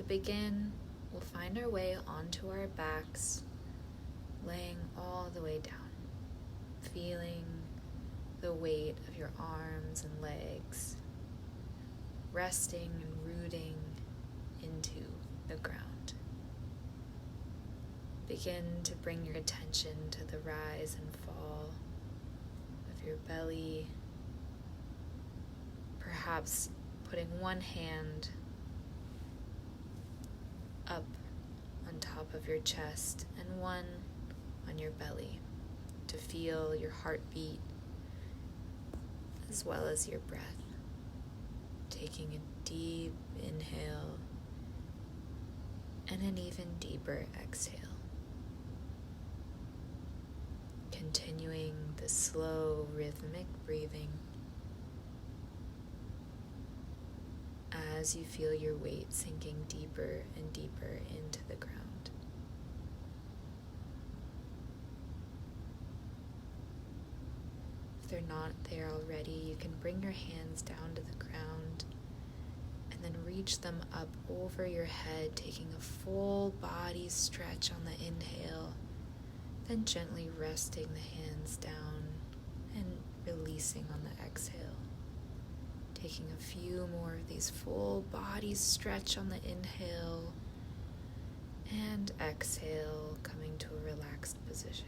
begin, we'll find our way onto our backs, laying all the way down, feeling the weight of your arms and legs, resting and rooting into the ground. Begin to bring your attention to the rise and fall of your belly, perhaps putting one hand up on top of your chest and one on your belly to feel your heartbeat as well as your breath. Taking a deep inhale and an even deeper exhale. Continuing the slow rhythmic breathing as you feel your weight sinking deeper and deeper into the ground. If they're not there already, you can bring your hands down to the ground and then reach them up over your head, taking a full body stretch on the inhale, then gently resting the hands down and releasing on the exhale. Taking a few more of these full body stretch on the inhale and exhale, coming to a relaxed position.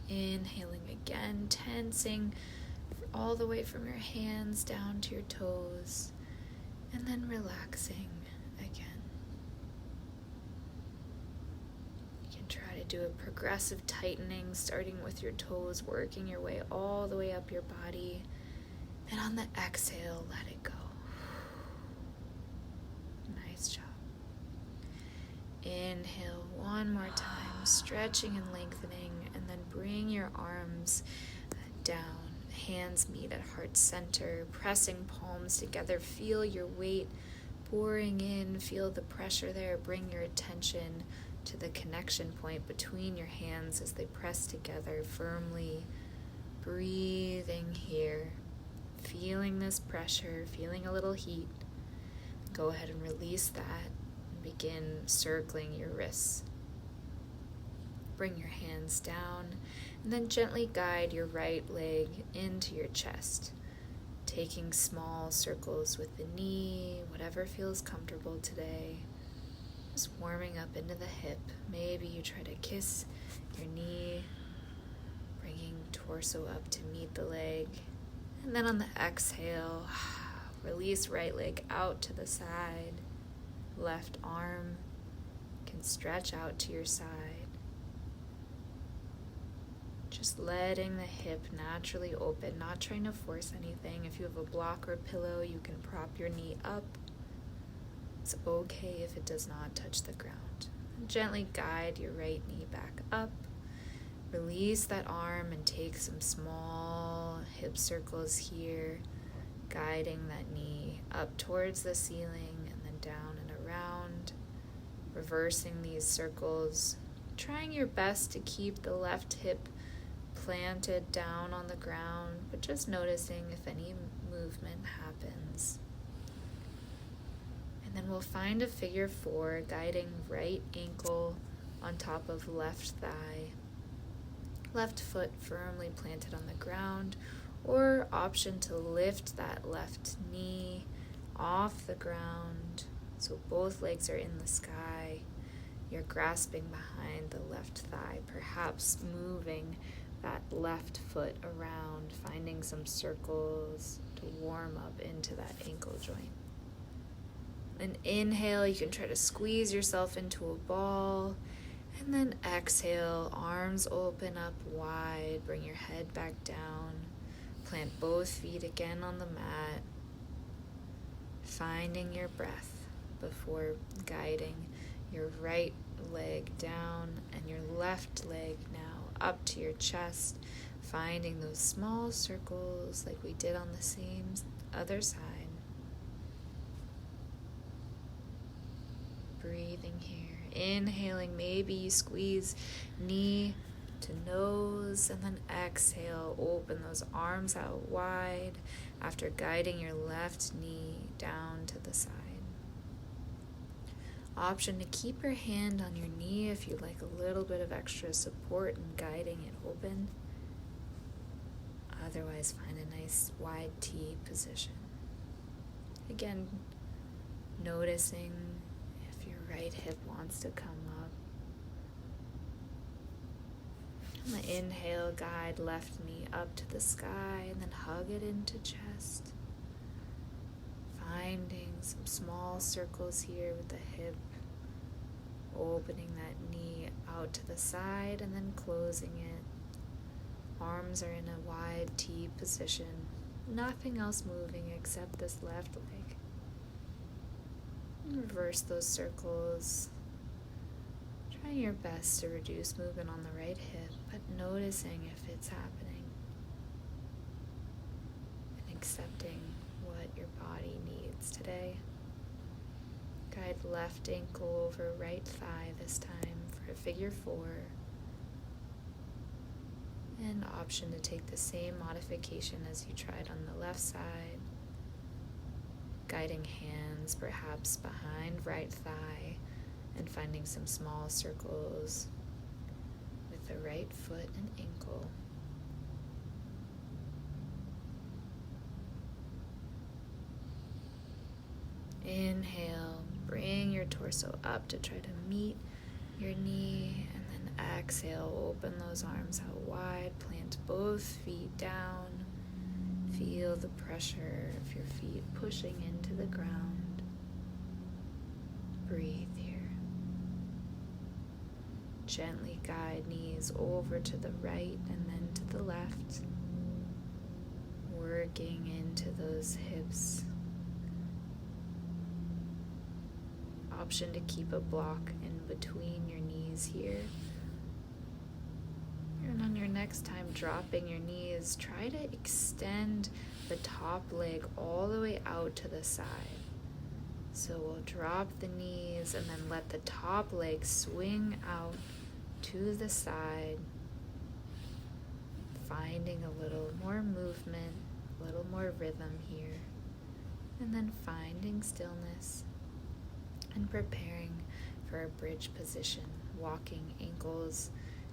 Inhaling again, tensing all the way from your hands down to your toes, and then relaxing again. You can try to do a progressive tightening, starting with your toes, working your way all the way up your body. And on the exhale, let it go. Nice job. Inhale one more time, stretching and lengthening, and then bring your arms down. Hands meet at heart center, pressing palms together. Feel your weight pouring in. Feel the pressure there. Bring your attention to the connection point between your hands as they press together firmly. Breathing here. Feeling this pressure, feeling a little heat. Go ahead and release that and begin circling your wrists. Bring your hands down and then gently guide your right leg into your chest, taking small circles with the knee, whatever feels comfortable today. Just warming up into the hip. Maybe you try to kiss your knee, bringing torso up to meet the leg. And then on the exhale, release right leg out to the side. Left arm can stretch out to your side. Just letting the hip naturally open, not trying to force anything. If you have a block or pillow, you can prop your knee up. It's okay if it does not touch the ground. And gently guide your right knee back up. Release that arm and take some small hip circles here, guiding that knee up towards the ceiling and then down and around, reversing these circles, trying your best to keep the left hip planted down on the ground, but just noticing if any movement happens. And then we'll find a figure 4, guiding right ankle on top of left thigh. Left foot firmly planted on the ground, or option to lift that left knee off the ground so both legs are in the sky. You're grasping behind the left thigh, perhaps moving that left foot around, finding some circles to warm up into that ankle joint. An inhale, you can try to squeeze yourself into a ball. And then exhale, arms open up wide, bring your head back down, plant both feet again on the mat, finding your breath before guiding your right leg down and your left leg now up to your chest, finding those small circles like we did on the same other side. Breathing here. Inhaling, maybe you squeeze knee to nose, and then exhale, open those arms out wide after guiding your left knee down to the side. Option to keep your hand on your knee if you'd like a little bit of extra support and guiding it open. Otherwise, find a nice wide T position. Again, noticing if your right hip wants to come up. On the inhale, guide left knee up to the sky and then hug it into chest. Finding some small circles here with the hip, opening that knee out to the side and then closing it. Arms are in a wide T position. Nothing else moving except this left leg. Reverse those circles. Trying your best to reduce movement on the right hip, but noticing if it's happening. And accepting what your body needs today. Guide left ankle over right thigh this time for a figure 4. And option to take the same modification as you tried on the left side. Guiding hands perhaps behind right thigh and finding some small circles with the right foot and ankle. Inhale, bring your torso up to try to meet your knee, and then exhale, open those arms out wide, plant both feet down. Feel the pressure of your feet pushing into the ground. Breathe here. Gently guide knees over to the right and then to the left. Working into those hips. Option to keep a block in between your knees here. And on your next time dropping your knees, try to extend the top leg all the way out to the side. So we'll drop the knees and then let the top leg swing out to the side, finding a little more movement, a little more rhythm here, and then finding stillness and preparing for a bridge position, walking ankles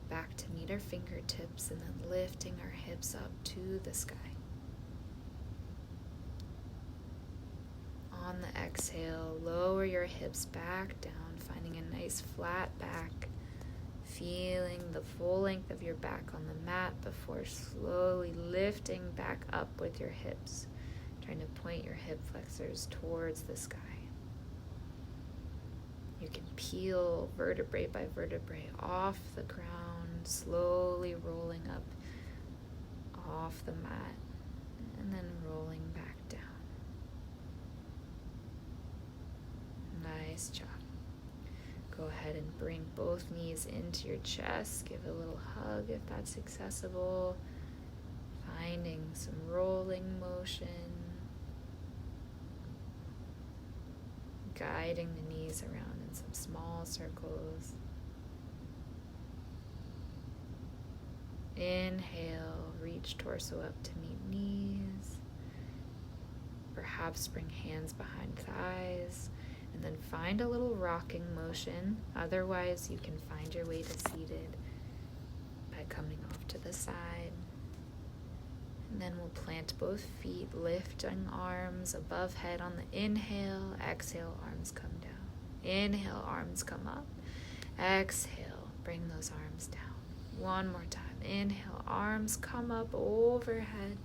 back to meet our fingertips and then lifting our hips up to the sky. On the exhale, lower your hips back down, finding a nice flat back, feeling the full length of your back on the mat before slowly lifting back up with your hips, trying to point your hip flexors towards the sky. You can peel vertebrae by vertebrae off the ground, slowly rolling up off the mat and then rolling back down. Nice job. Go ahead and bring both knees into your chest. Give a little hug if that's accessible. Finding some rolling motion. Guiding the knees around in some small circles. Inhale, reach torso up to meet knees. Perhaps bring hands behind thighs. And then find a little rocking motion. Otherwise, you can find your way to seated by coming off to the side. And then we'll plant both feet, lifting arms above head on the inhale. Exhale, arms come down. Inhale, arms come up. Exhale, bring those arms down. One more time. Inhale, arms come up overhead.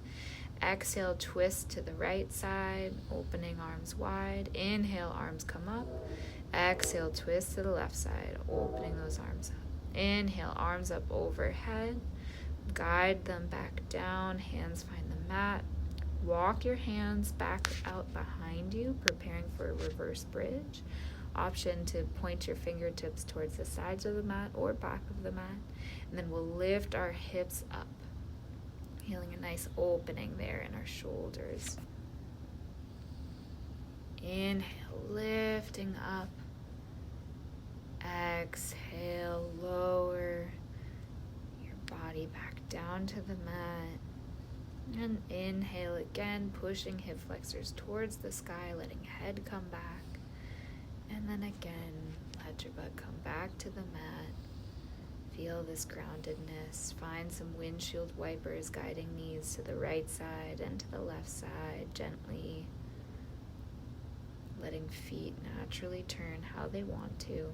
Exhale, twist to the right side, opening arms wide. Inhale, arms come up. Exhale, twist to the left side, opening those arms up. Inhale, arms up overhead. Guide them back down, hands find the mat. Walk your hands back out behind you, preparing for a reverse bridge. Option to point your fingertips towards the sides of the mat or back of the mat. And then we'll lift our hips up, feeling a nice opening there in our shoulders. Inhale, lifting up. Exhale, lower your body back down to the mat. And inhale again, pushing hip flexors towards the sky, letting head come back. And then again, Let your butt come back to the mat. Feel this groundedness. Find some windshield wipers guiding knees to the right side and to the left side gently. Letting feet naturally turn how they want to.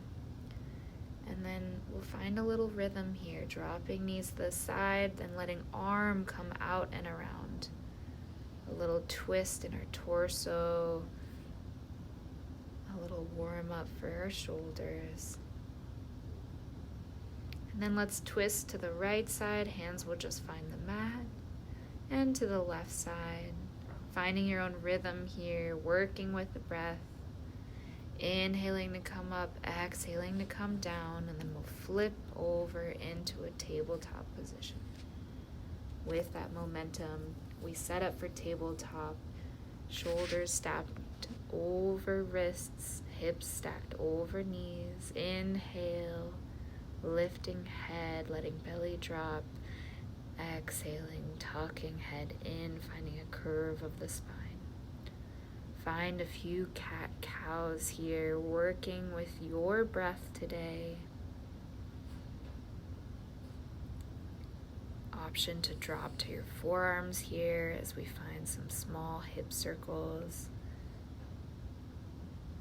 And then we'll find a little rhythm here, dropping knees to the side, then letting arm come out and around. A little twist in our torso, a little warm up for our shoulders. And then let's twist to the right side, hands will just find the mat, and to the left side. Finding your own rhythm here, working with the breath. Inhaling to come up, exhaling to come down, and then we'll flip over into a tabletop position. With that momentum, we set up for tabletop, shoulders stacked over wrists, hips stacked over knees. Inhale, lifting head, letting belly drop. Exhaling, tucking head in, finding a curve of the spine. Find a few cat-cows here, working with your breath today. Option to drop to your forearms here as we find some small hip circles.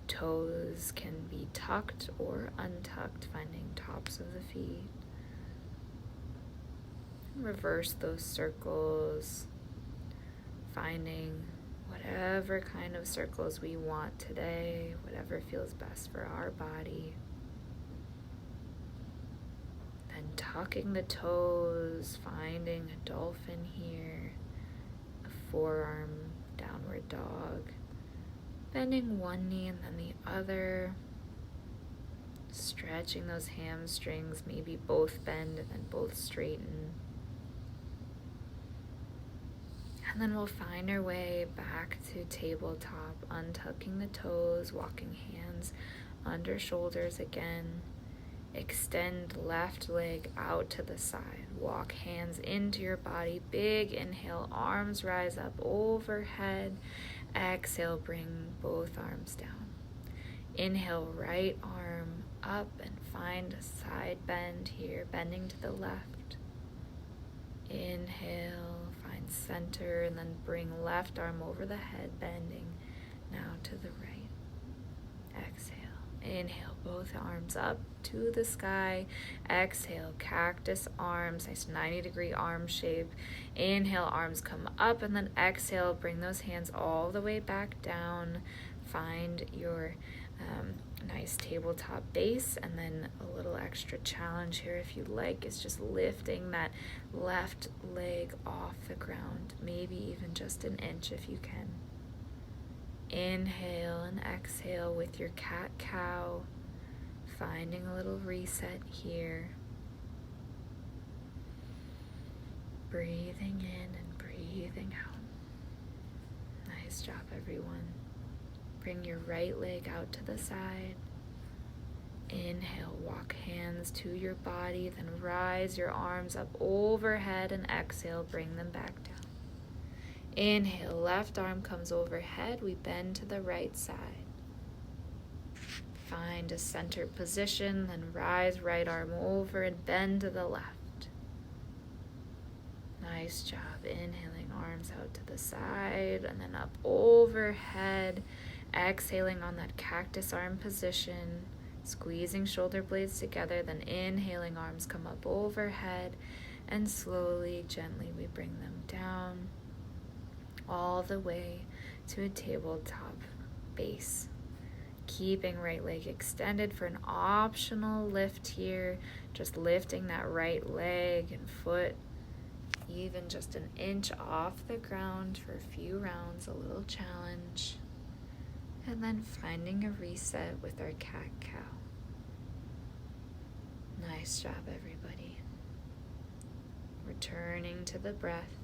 Toes can be tucked or untucked, finding tops of the feet. Reverse those circles, finding whatever kind of circles we want today, whatever feels best for our body. Then tucking the toes, finding a dolphin here, a forearm, downward dog, bending one knee and then the other, stretching those hamstrings, maybe both bend and then both straighten. And then we'll find our way back to tabletop, untucking the toes, walking hands under shoulders again. Extend left leg out to the side. Walk hands into your body. Big inhale, arms rise up overhead. Exhale, bring both arms down. Inhale, right arm up and find a side bend here, bending to the left. Inhale, find center, and then bring left arm over the head, bending now to the right. Exhale. Inhale, both arms up to the sky. Exhale, cactus arms, nice 90-degree arm shape. Inhale, arms come up, and then exhale, bring those hands all the way back down. Find your nice tabletop base, and then a little extra challenge here if you like is just lifting that left leg off the ground, maybe even just an inch if you can. Inhale and exhale with your cat-cow, finding a little reset here. Breathing in and breathing out. Nice job, everyone. Bring your right leg out to the side. Inhale, walk hands to your body, then rise your arms up overhead, and exhale, bring them back down. Inhale, left arm comes overhead, we bend to the right side. Find a center position, then rise right arm over and bend to the left. Nice job. Inhaling, arms out to the side, and then up overhead. Exhaling on that cactus arm position, squeezing shoulder blades together, then inhaling, arms come up overhead, and slowly, gently, we bring them down all the way to a tabletop base. Keeping right leg extended for an optional lift here, just lifting that right leg and foot even just an inch off the ground for a few rounds, a little challenge. And then finding a reset with our cat-cow. Nice job, everybody. Returning to the breath.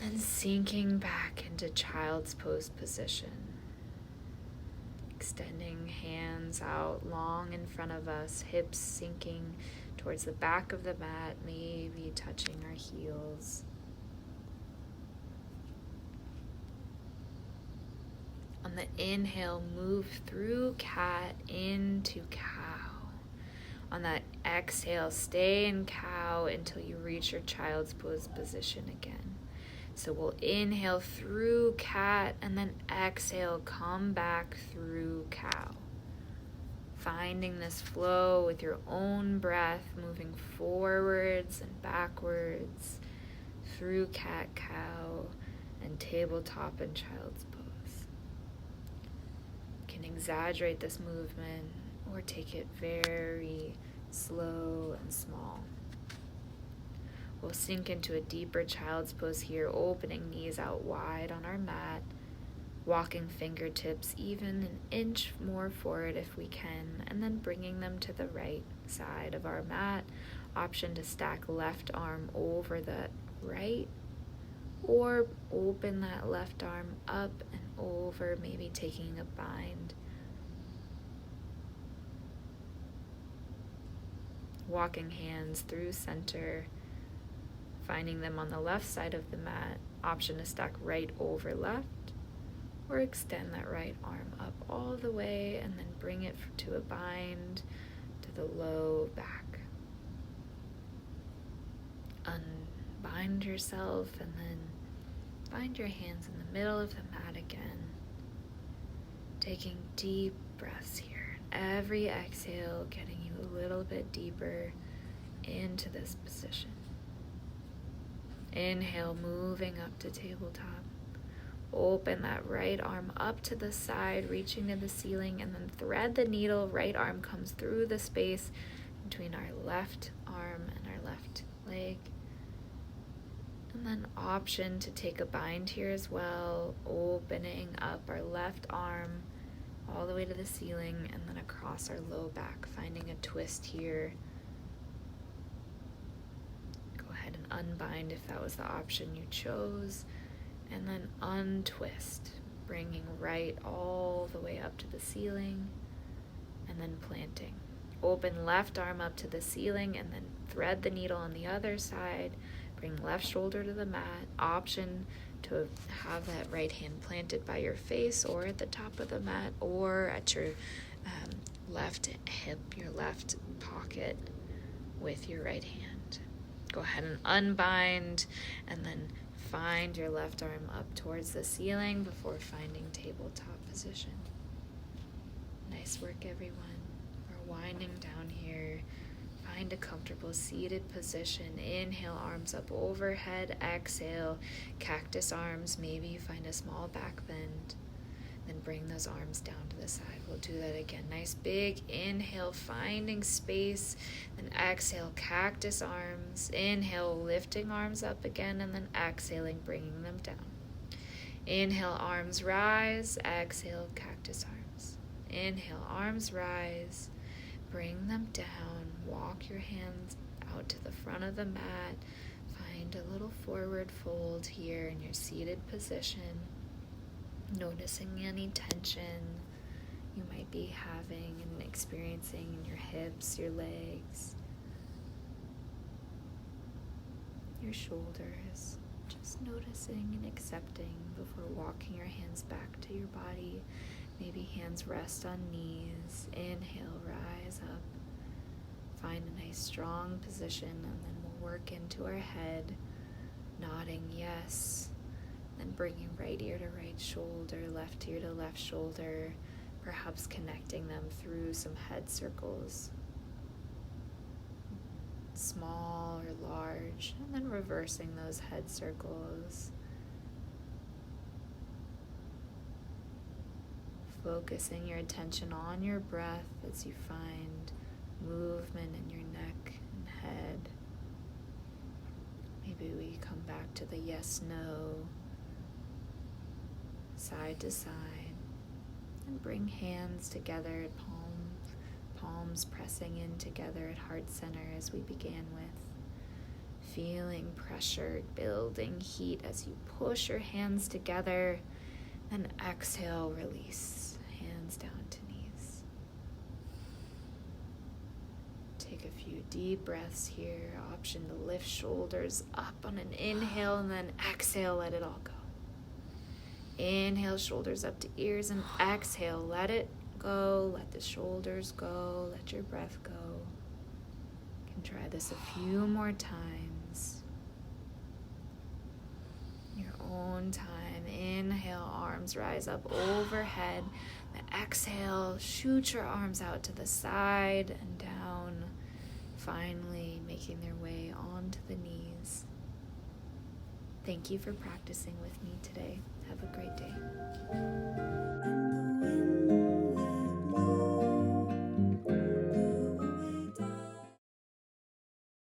And then sinking back into child's pose position. Extending hands out long in front of us, hips sinking towards the back of the mat, maybe touching our heels. On On the inhale, move through cat into cow. On that exhale, stay in cow until you reach your child's pose position again. So we'll inhale through cat and then exhale, come back through cow. Finding this flow with your own breath, moving forwards and backwards through cat, cow, and tabletop and child's pose. You can exaggerate this movement or take it very slow and small. We'll sink into a deeper child's pose here, opening knees out wide on our mat, walking fingertips even an inch more forward if we can, and then bringing them to the right side of our mat. Option to stack left arm over the right, or open that left arm up and over, maybe taking a bind. Walking hands through center, finding them on the left side of the mat. Option to stack right over left, or extend that right arm up all the way and then bring it to a bind to the low back. Unbind yourself and then find your hands in the middle of the mat again. Taking deep breaths here. Every exhale getting you a little bit deeper into this position. Inhale, moving up to tabletop. Open that right arm up to the side, reaching to the ceiling, and then thread the needle. Right arm comes through the space between our left arm and our left leg. And then option to take a bind here as well, opening up our left arm all the way to the ceiling and then across our low back, finding a twist here. Go ahead and unbind if that was the option you chose. And then untwist, bringing right all the way up to the ceiling, and then planting. Open left arm up to the ceiling, and then thread the needle on the other side. Bring left shoulder to the mat. Option to have that right hand planted by your face or at the top of the mat, or at your left hip, your left pocket with your right hand. Go ahead and unbind, and then find your left arm up towards the ceiling before finding tabletop position. Nice work, everyone. We're winding down here. Find a comfortable seated position. Inhale, arms up overhead. Exhale, cactus arms. Maybe you find a small back bend. Then bring those arms down to the side. We'll do that again. Nice big inhale, finding space. Then exhale, cactus arms. Inhale, lifting arms up again, and then exhaling, bringing them down. Inhale, arms rise. Exhale, cactus arms. Inhale, arms rise. Bring them down. Walk your hands out to the front of the mat. Find a little forward fold here in your seated position. Noticing any tension you might be having and experiencing in your hips, your legs, your shoulders. Just noticing and accepting before walking your hands back to your body. Maybe hands rest on knees. Inhale, rise up. Find a nice strong position, and then we'll work into our head, nodding yes. Then bringing right ear to right shoulder, left ear to left shoulder, perhaps connecting them through some head circles, small or large, and then reversing those head circles. Focusing your attention on your breath as you find movement in your neck and head. Maybe we come back to the yes, no, side to side, and bring hands together at palms pressing in together at heart center as we began with. Feeling pressure, building heat as you push your hands together, and exhale, release, hands down to knees. Take a few deep breaths here. Option to lift shoulders up on an inhale, and then exhale, let it all go. Inhale, shoulders up to ears, and exhale, let it go. Let the shoulders go. Let your breath go. You can try this a few more times. Your own time. Inhale, arms rise up overhead. Then exhale, shoot your arms out to the side and down, finally making their way onto the knees. Thank you for practicing with me today. Have a great day.